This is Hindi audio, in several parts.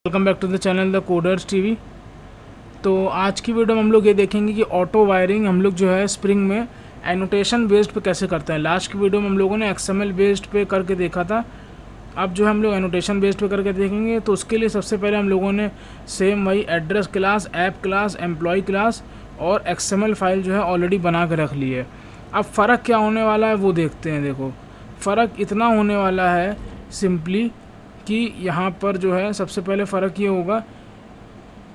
Welcome back to the channel the coders TV. तो आज की वीडियो में हम लोग ये देखेंगे कि ऑटो वायरिंग हम लोग जो है स्प्रिंग में एनोटेशन बेस्ड पे कैसे करते हैं। लास्ट की वीडियो में हम लोगों ने एक्सएमएल बेस्ड पे करके देखा था। अब जो है हम लोग एनोटेशन बेस्ड पे करके देखेंगे। तो उसके लिए सबसे पहले हम लोगों ने सेम वही address class, app class, employee class और एक्सएमएल फाइल जो है ऑलरेडी बना के रख ली है। अब फ़र्क क्या होने वाला है वो देखते हैं। देखो फ़र्क इतना होने वाला है सिंपली कि यहाँ पर जो है सबसे पहले फ़र्क ये होगा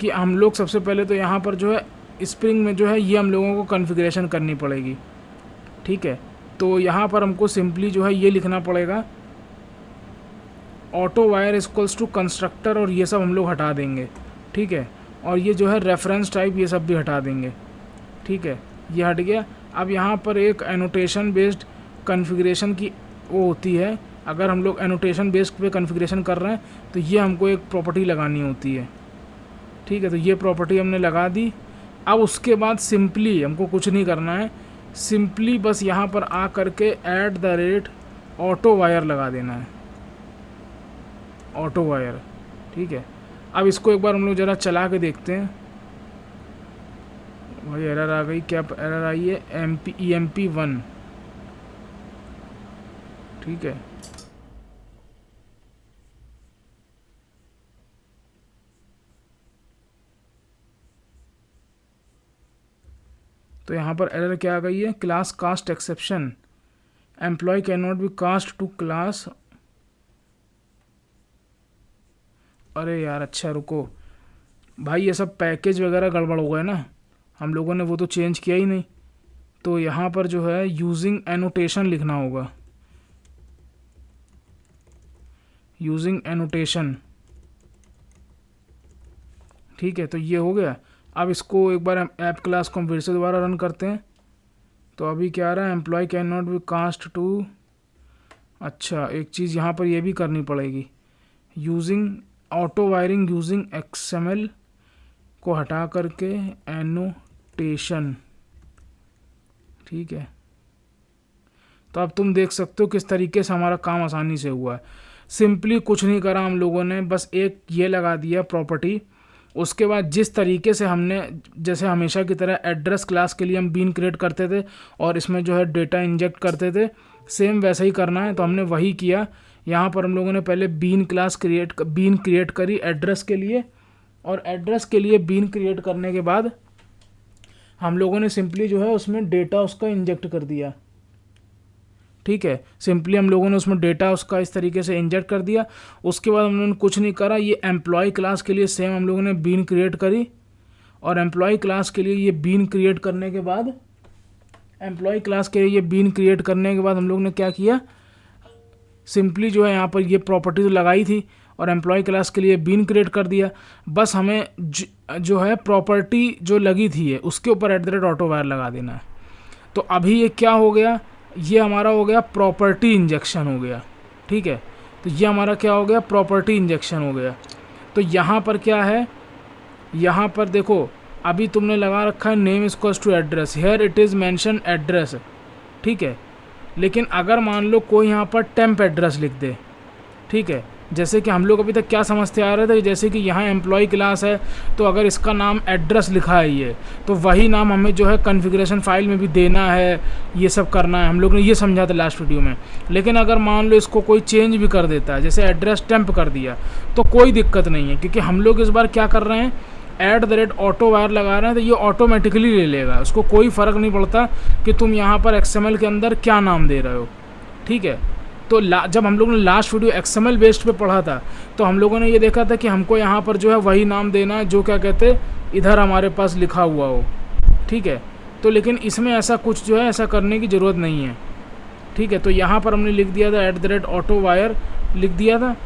कि हम लोग सबसे पहले तो यहाँ पर जो है स्प्रिंग में जो है ये हम लोगों को कॉन्फ़िगरेशन करनी पड़ेगी। ठीक है, तो यहाँ पर हमको सिंपली जो है ये लिखना पड़ेगा autowire equals to constructor, और ये सब हम लोग हटा देंगे। ठीक है, और ये जो है रेफरेंस टाइप ये सब भी हटा देंगे। ठीक है, ये हट गया। अब यहाँ पर एक एनोटेशन बेस्ड कॉन्फ़िगरेशन की वो होती है। अगर हम लोग एनोटेशन बेस्ड पे कॉन्फ़िगरेशन कर रहे हैं तो ये हमको एक प्रॉपर्टी लगानी होती है। ठीक है, तो ये प्रॉपर्टी हमने लगा दी। अब उसके बाद सिंपली हमको कुछ नहीं करना है, सिंपली बस यहाँ पर आ करके @ ऑटो वायर लगा देना है, ऑटो वायर। ठीक है, अब इसको एक बार हम लोग ज़रा चला के देखते हैं। भाई एरर आ गई। क्या एरर आई है? EMP1। ठीक है, तो यहाँ पर एरर क्या आ गई है? Class cast exception, employee can not be cast to class. अरे यार, अच्छा रुको भाई, ये सब पैकेज वगैरह गड़बड़ हो गए ना, हम लोगों ने वो तो चेंज किया ही नहीं। तो यहाँ पर जो है यूजिंग एनोटेशन लिखना होगा, यूजिंग एनोटेशन। ठीक है, तो ये हो गया। अब इसको एक बार ऐप क्लास को हम फिर से दोबारा रन करते हैं। तो अभी क्या आ रहा है? Employee can not be cast to. अच्छा, एक चीज़ यहाँ पर ये भी करनी पड़ेगी, using autowiring using XML को हटा करके एनोटेशन। ठीक है, तो अब तुम देख सकते हो किस तरीके से हमारा काम आसानी से हुआ है। सिंपली कुछ नहीं करा हम लोगों ने, बस एक ये लगा दिया प्रॉपर्टी। उसके बाद जिस तरीके से हमने जैसे हमेशा की तरह एड्रेस क्लास के लिए हम बीन क्रिएट करते थे और इसमें जो है डेटा इंजेक्ट करते थे, सेम वैसा ही करना है। तो हमने वही किया। यहाँ पर हम लोगों ने पहले बीन क्रिएट करी एड्रेस के लिए, और एड्रेस के लिए बीन क्रिएट करने के बाद हम लोगों ने सिंपली जो है उसमें डेटा उसका इंजेक्ट कर दिया। ठीक है, सिंपली हम लोगों ने उसमें डेटा उसका इस तरीके से इंजेक्ट कर दिया। उसके बाद हम लोगों ने कुछ नहीं करा। ये एम्प्लॉय क्लास के लिए सेम हम लोगों ने बीन क्रिएट करी, और एम्प्लॉय क्लास के लिए ये बीन क्रिएट करने के बाद हम लोग ने क्या किया? सिंपली जो है यहाँ पर ये प्रॉपर्टी तो लगाई थी और एम्प्लॉय क्लास के लिए बीन क्रिएट कर दिया। बस हमें जो है प्रॉपर्टी जो लगी थी है उसके ऊपर @ ऑटो वायर लगा देना है। तो अभी ये क्या हो गया? ये हमारा हो गया प्रॉपर्टी इंजेक्शन हो गया। ठीक है, तो ये हमारा क्या हो गया? प्रॉपर्टी इंजेक्शन हो गया। तो यहाँ पर क्या है? यहाँ पर देखो अभी तुमने लगा रखा है name equals to address, here it is mention address. ठीक है, लेकिन अगर मान लो कोई यहाँ पर टेम्प एड्रेस लिख दे, ठीक है, जैसे कि हम लोग अभी तक क्या समझते आ रहे थे, जैसे कि यहाँ एम्प्लॉय क्लास है तो अगर इसका नाम एड्रेस लिखा है ये, तो वही नाम हमें जो है कॉन्फ़िगरेशन फाइल में भी देना है, ये सब करना है। हम लोग ने ये समझा था लास्ट वीडियो में। लेकिन अगर मान लो इसको कोई चेंज भी कर देता है, जैसे एड्रेस टेम्प कर दिया, तो कोई दिक्कत नहीं है, क्योंकि हम लोग इस बार क्या कर रहे हैं? @ ऑटो वायर लगा रहे हैं, तो ये ऑटोमेटिकली ले लेगा। उसको कोई फ़र्क नहीं पड़ता कि तुम यहाँ पर XML के अंदर क्या नाम दे रहे हो। ठीक है, तो जब हम लोगों ने लास्ट वीडियो XML बेस्ड पे पढ़ा था तो हम लोगों ने ये देखा था कि हमको यहाँ पर जो है वही नाम देना है जो क्या कहते इधर हमारे पास लिखा हुआ हो। ठीक है, तो लेकिन इसमें ऐसा कुछ जो है ऐसा करने की ज़रूरत नहीं है। ठीक है, तो यहाँ पर हमने लिख दिया था @ ऑटो वायर लिख दिया था,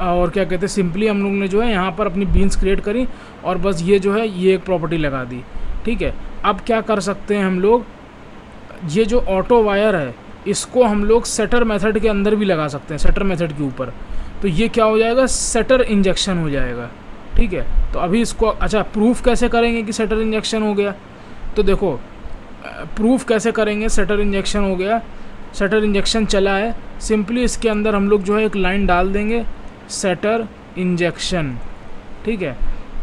और क्या कहते सिंपली हम लोग ने जो है यहाँ पर अपनी बीन्स क्रिएट करी और बस ये जो है ये एक प्रॉपर्टी लगा दी। ठीक है, अब क्या कर सकते हैं हम लोग? ये जो ऑटो वायर है इसको हम लोग सेटर मेथड के अंदर भी लगा सकते हैं, सेटर मेथड के ऊपर। तो ये क्या हो जाएगा? सेटर इंजेक्शन हो जाएगा। ठीक है, तो अभी इसको अच्छा प्रूफ कैसे करेंगे कि सेटर इंजेक्शन हो गया? तो देखो प्रूफ कैसे करेंगे सेटर इंजेक्शन हो गया। सेटर इंजेक्शन चला है, सिंपली इसके अंदर हम लोग जो है एक लाइन डाल देंगे, सेटर इंजेक्शन। ठीक है,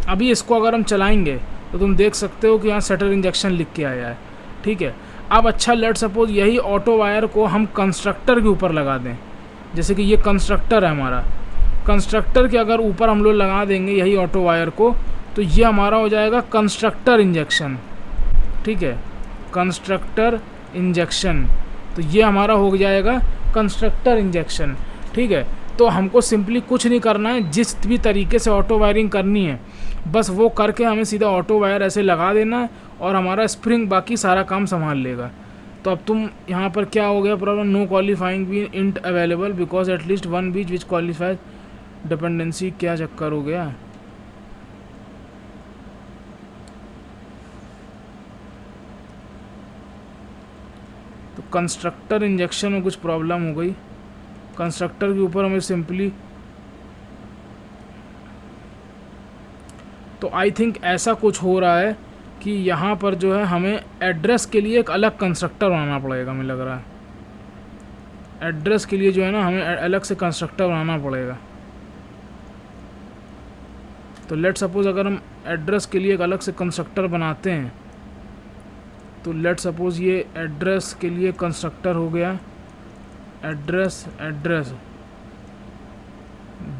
अभी इसको अगर हम चलाएंगे तो तुम देख सकते हो कि यहाँ सेटर इंजेक्शन लिख के आया है। ठीक है, अब अच्छा लेट सपोज यही ऑटो वायर को हम कंस्ट्रक्टर के ऊपर लगा दें, जैसे कि ये कंस्ट्रक्टर है हमारा, कंस्ट्रक्टर के अगर ऊपर हम लोग लगा देंगे यही ऑटो वायर को, तो ये हमारा हो जाएगा कंस्ट्रक्टर इंजेक्शन। ठीक है, कंस्ट्रक्टर इंजेक्शन, तो ये हमारा हो जाएगा कंस्ट्रक्टर इंजेक्शन। ठीक है, तो हमको सिंपली कुछ नहीं करना है, जिस भी तरीके से ऑटो वायरिंग करनी है बस वो करके हमें सीधा ऑटो वायर ऐसे लगा देना है और हमारा स्प्रिंग बाकी सारा काम संभाल लेगा। तो अब तुम यहाँ पर क्या हो गया problem, no qualifying bean int available because at least one bean which qualifies dependency, क्या चक्कर हो गया। तो कंस्ट्रक्टर इंजेक्शन में कुछ प्रॉब्लम हो गई, कंस्ट्रक्टर के ऊपर हमें सिंपली, तो आई थिंक ऐसा कुछ हो रहा है कि यहाँ पर जो है हमें एड्रेस के लिए एक अलग कंस्ट्रक्टर बनाना पड़ेगा, हमें लग रहा है एड्रेस के लिए जो है ना हमें अलग से कंस्ट्रक्टर बनाना पड़ेगा। तो लेट सपोज अगर हम एड्रेस के लिए एक अलग से कंस्ट्रक्टर बनाते हैं, तो लेट सपोज ये एड्रेस के लिए कंस्ट्रक्टर हो गया, address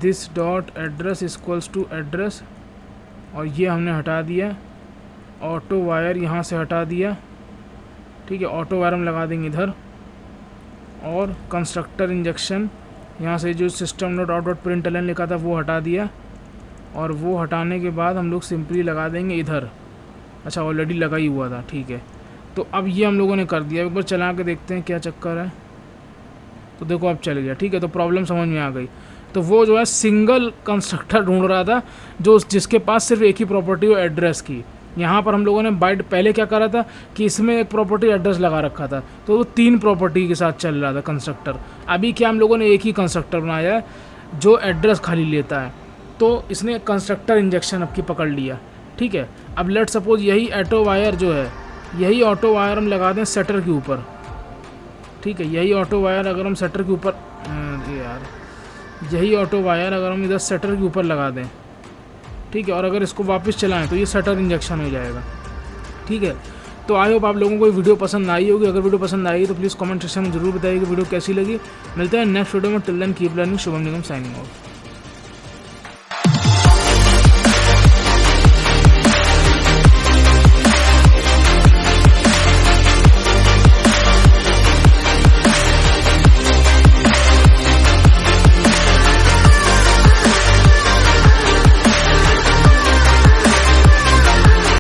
this dot address equals to address, और ये हमने हटा दिया, ऑटो वायर यहाँ से हटा दिया। ठीक है, ऑटो वायर हम लगा देंगे इधर, और कंस्ट्रक्टर इंजेक्शन यहाँ से जो system dot out dot println लिखा था वो हटा दिया, और वो हटाने के बाद हम लोग सिंपली लगा देंगे इधर। अच्छा, ऑलरेडी लगा ही हुआ था। ठीक है, तो अब ये हम लोगों ने कर दिया, एक बार चला के देखते हैं क्या चक्कर है। तो देखो अब चल गया। ठीक है, तो प्रॉब्लम समझ में आ गई। तो वो जो है सिंगल कंस्ट्रक्टर ढूंढ रहा था जिसके पास सिर्फ एक ही प्रॉपर्टी हो एड्रेस की। यहाँ पर हम लोगों ने पहले क्या करा था कि इसमें एक प्रॉपर्टी एड्रेस लगा रखा था, तो वो 3 प्रॉपर्टी के साथ चल रहा था कंस्ट्रक्टर। अभी क्या हम लोगों ने एक ही कंस्ट्रक्टर बनाया है जो एड्रेस खाली लेता है, तो इसने कंस्ट्रक्टर इंजेक्शन अब की पकड़ लिया। ठीक है, अब लेट सपोज यही ऑटो वायर जो है, यही ऑटो वायर हम लगा दें सेटर के ऊपर। ठीक है, यही ऑटो वायर अगर हम सेटर के ऊपर, यही ऑटो वायर अगर हम इधर सेटर के ऊपर लगा दें, ठीक है, और अगर इसको वापस चलाएं तो ये सेटर इंजेक्शन हो जाएगा। ठीक है, तो आई होप आप लोगों को ये वीडियो पसंद आई होगी। अगर वीडियो पसंद आई तो प्लीज़ कमेंट सेक्शन में जरूर बताइए कि वीडियो कैसी लगी। मिलते हैं नेक्स्ट वीडियो में। Till then keep learning. Shubham Nigam signing of.